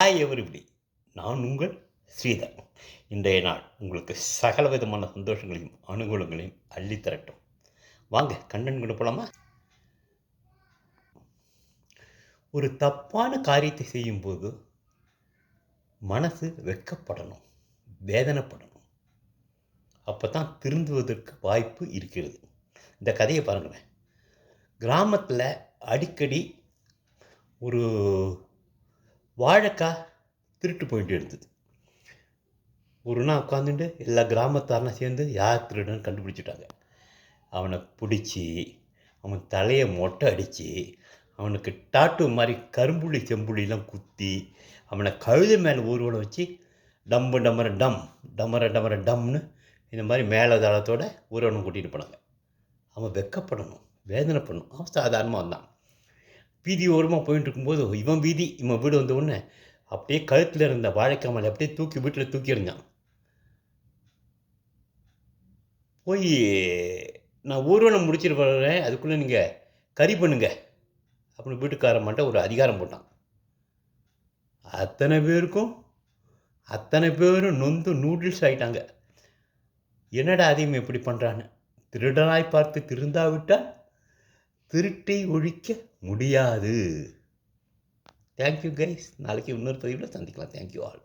Hi everybody. நான் உங்கள் ஸ்ரீதர். இன்றைய நாள் உங்களுக்கு சகல விதமான சந்தோஷங்களையும், அனுகூலங்களையும் அள்ளித் தரட்டும். வாங்க கண்டென்ட்குள்ள போலாமா? ஒரு தப்பான காரியத்தை செய்யும்போது மனசு வெட்கப்படணும், வேதனைப்படணும். அப்பதான் திருந்துவதற்கு வாய்ப்பு இருக்கிறது. இந்த கதையை பாருங்களேன். கிராமத்தில அடிக்கடி ஒரு வாழைக்காய் திருட்டு போயிட்டே இருந்தது. ஒரு நாள் உட்காந்துட்டு எல்லா கிராமத்தாரெலாம் சேர்ந்து யார் திருடன்னு கண்டுபிடிச்சிட்டாங்க. அவனை பிடிச்சி, அவன் தலையை மொட்டை அடித்து, அவனுக்கு டாட்டூ மாதிரி கரும்புள்ளி செம்புள்ளிலாம் குத்தி, அவனை கழுதை மேலே ஊர்வலம் வச்சு டம்பு டமர டம், டமர டமர டம்னு இந்த மாதிரி மேலதாளத்தோட ஊர்வலம் கூட்டிகிட்டு போனாங்க. அவன் வெட்கப்படணும், வேதனைப்படணும். அவன் சாதாரணமாக வந்தான். வீதி ஓரமாக போயிட்டு இருக்கும்போது இவன் வீடு வந்த உடனே அப்படியே கழுத்தில் இருந்த வாழைக்காய் மேலே அப்படியே தூக்கி வீட்டில் தூக்கி எறிஞ்சான். போய் நான் ஊர்வலம் முடிச்சிட்டு வர்றேன், அதுக்குள்ளே நீங்கள் கறி பண்ணுங்க அப்படின்னு வீட்டுக்காரம்மாட்ட ஒரு அதிகாரம் போட்டான். அத்தனை பேரும் நொந்து நூடுல்ஸ் ஆகிட்டாங்க. என்னடா அதிகம் எப்படி பண்ணுறான்னு. திருடனாய் பார்த்து திருந்தாவிட்டால் திருட்டை ஒழிக்க முடியாது. Thank you guys. நாளைக்கு இன்னொரு பதிவில் சந்திக்கலாம். Thank you all.